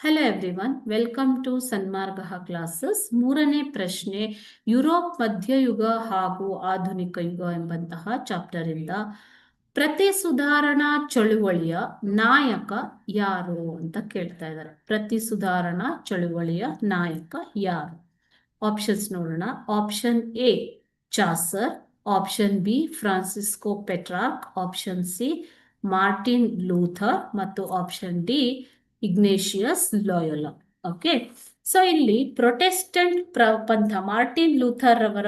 Hello everyone, welcome to Sanmarga classes. ಮೂರನೇ ಪ್ರಶ್ನೆ, Europe ಮಧ್ಯಯುಗ ಹಾಗೂ ಆಧುನಿಕ ಯುಗ ಎಂಬಂತಹ ಚಾಪ್ಟರ್ ಇಂದ ಪ್ರತಿ ಸುಧಾರಣಾ ಚಳುವಳಿಯ ನಾಯಕ ಯಾರು ಅಂತ ಕೇಳ್ತಾ ಇದ್ದಾರೆ. ಪ್ರತಿ ಸುಧಾರಣಾ ಚಳುವಳಿಯ ನಾಯಕ ಯಾರು? ಆಪ್ಷನ್ಸ್ ನೋಡೋಣ. Option A Chaucer, option B Francesco Petrarch, option C Martin Luther ಮತ್ತು option D Ignatius Loyola. Okay, so ಇಲ್ಲಿ ಪ್ರೊಟೆಸ್ಟೆಂಟ್ ಪಂಥ, ಮಾರ್ಟಿನ್ ಲೂಥರ್ ಅವರ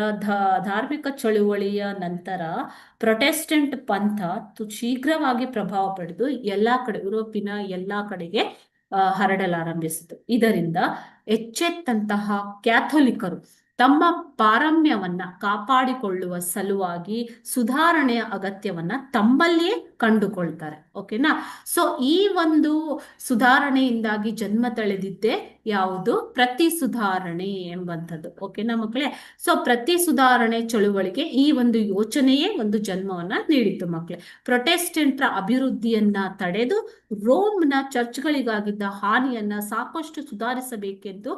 ಧಾರ್ಮಿಕ ಚಳುವಳಿಯ ನಂತರ ಪ್ರೊಟೆಸ್ಟೆಂಟ್ ಪಂಥ ಶೀಘ್ರವಾಗಿ ಪ್ರಭಾವ ಪಡೆದು ಎಲ್ಲಾ ಕಡೆ, ಯುರೋಪಿನ ಎಲ್ಲಾ ಕಡೆಗೆ ಹರಡಲಾರಂಭಿಸಿತು. ಇದರಿಂದ ಎಚ್ಚೆತ್ತಂತಹ ಕ್ಯಾಥೋಲಿಕರು ತಮ್ಮ ಪಾರಮ್ಯವನ್ನ ಕಾಪಾಡಿಕೊಳ್ಳುವ ಸಲುವಾಗಿ ಸುಧಾರಣೆಯ ಅಗತ್ಯವನ್ನ ತಮ್ಮಲ್ಲಿಯೇ ಕಂಡುಕೊಳ್ತಾರೆ. ಓಕೆನಾ? ಸೊ ಈ ಒಂದು ಸುಧಾರಣೆಯಿಂದಾಗಿ ಜನ್ಮ ತಳೆದಿದ್ದೇ ಯಾವುದು? ಪ್ರತಿ ಸುಧಾರಣೆ ಎಂಬಂಥದ್ದು. ಓಕೆನಾ ಮಕ್ಕಳೇ? ಸೊ ಪ್ರತಿ ಸುಧಾರಣೆ ಚಳುವಳಿಗೆ ಈ ಒಂದು ಯೋಚನೆಯೇ ಒಂದು ಜನ್ಮವನ್ನ ನೀಡಿತು ಮಕ್ಕಳೇ. ಪ್ರೊಟೆಸ್ಟೆಂಟ್ರ ಅಭಿವೃದ್ಧಿಯನ್ನ ತಡೆದು ರೋಮ್ನ ಚರ್ಚ್ಗಳಿಗಾಗಿದ್ದ ಹಾನಿಯನ್ನ ಸಾಕಷ್ಟು ಸುಧಾರಿಸಬೇಕೆಂದು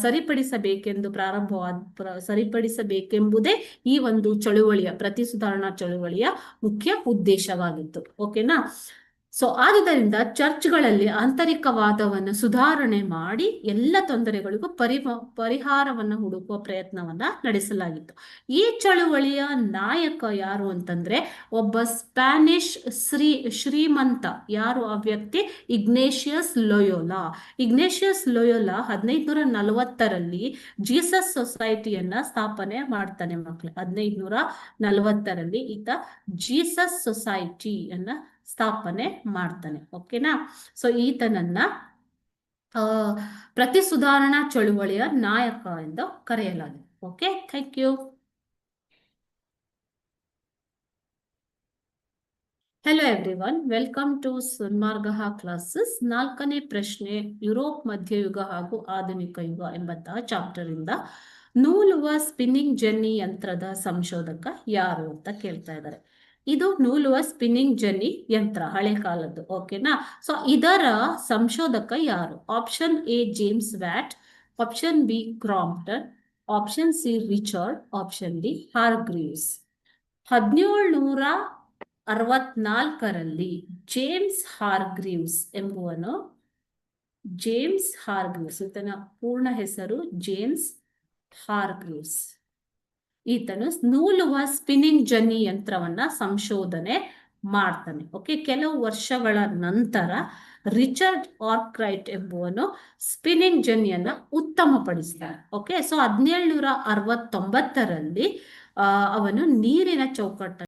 ಸರಿಪಡಿಸಬೇಕೆಂದು ಸರಿಪಡಿಸಬೇಕೆಂಬುದೇ ಈ ಒಂದು ಚಳುವಳಿಯ, ಪ್ರತಿ ಸುಧಾರಣಾ ಚಳುವಳಿಯ ಮುಖ್ಯ ಉದ್ದೇಶವಾಗಿತ್ತು. ಓಕೆನಾ? ಸೊ ಆದುದರಿಂದ ಚರ್ಚ್ಗಳಲ್ಲಿ ಆಂತರಿಕವಾದವನ್ನು ಸುಧಾರಣೆ ಮಾಡಿ ಎಲ್ಲ ತೊಂದರೆಗಳಿಗೂ ಪರಿಹಾರವನ್ನು ಹುಡುಕುವ ಪ್ರಯತ್ನವನ್ನ ನಡೆಸಲಾಗಿತ್ತು. ಈ ಚಳುವಳಿಯ ನಾಯಕ ಯಾರು ಅಂತಂದ್ರೆ ಒಬ್ಬ ಸ್ಪ್ಯಾನಿಷ್ ಶ್ರೀಮಂತ. ಯಾರು ಆ ವ್ಯಕ್ತಿ? Ignatius Loyola. Ignatius Loyola 1540ರಲ್ಲಿ Jesus ಸೊಸೈಟಿಯನ್ನ ಸ್ಥಾಪನೆ ಮಾಡ್ತಾನೆ ಮಕ್ಕಳು. 1540ರಲ್ಲಿ ಈತ ಜೀಸಸ್ ಸೊಸೈಟಿಯನ್ನ ಸ್ಥಾಪನೆ ಮಾಡ್ತಾನೆ. ಓಕೆನಾ? ಸೊ ಈತನನ್ನ ಪ್ರತಿ ಸುಧಾರಣಾ ಚಳುವಳಿಯ ನಾಯಕ ಎಂದು ಕರೆಯಲಾಗಿದೆ. Okay, thank you. Hello everyone, welcome to Sanmarga classes. 4ನೇ ಪ್ರಶ್ನೆ, ಯುರೋಪ್ ಮಧ್ಯಯುಗ ಹಾಗೂ ಆಧುನಿಕ ಯುಗ ಎಂಬಂತಹ ಚಾಪ್ಟರ್ ಇಂದ ನೂಲುವ ಸ್ಪಿನ್ನಿಂಗ್ ಜೆನ್ನಿ ಯಂತ್ರದ ಸಂಶೋಧಕ ಯಾರು ಅಂತ ಕೇಳ್ತಾ ಇದ್ದಾರೆ. ಇದು ನೂಲುವ ಸ್ಪಿನ್ನಿಂಗ್ ಜೆನ್ನಿ ಯಂತ್ರ, ಹಳೆ ಕಾಲದ್ದು. ಓಕೆನಾ? ಸೊ ಇದರ ಸಂಶೋಧಕ ಯಾರು? Option A James Watt, option B Crompton, option C Richard, option D Hargreaves. 1764ರಲ್ಲಿ ಜೇಮ್ಸ್ ಹಾರ್ಗ್ರೀವ್ಸ್ ಎಂಬುವನು, ಜೇಮ್ಸ್ ಹಾರ್ಗ್ರೀವ್ಸ್, ಈತನ ಪೂರ್ಣ ಹೆಸರು ಜೇಮ್ಸ್ ಹಾರ್ಗ್ರೀವ್ಸ್, ಈತನು ನೂಲುವ ಸ್ಪಿನ್ನಿಂಗ್ ಜೆನ್ನಿ ಯಂತ್ರವನ್ನ ಸಂಶೋಧನೆ ಮಾಡ್ತಾನೆ. ಓಕೆ, ಕೆಲವು ವರ್ಷಗಳ ನಂತರ ರಿಚರ್ಡ್ ಆರ್ಕ್ರೈಟ್ ಎಂಬುವನು ಸ್ಪಿನ್ನಿಂಗ್ ಜೆನ್ನಿಯನ್ನ ಉತ್ತಮಪಡಿಸ್ತಾನೆ. ಓಕೆ, ಸೊ 1769ರಲ್ಲಿ ಅವನು ನೀರಿನ ಚೌಕಟ್ಟನ್ನು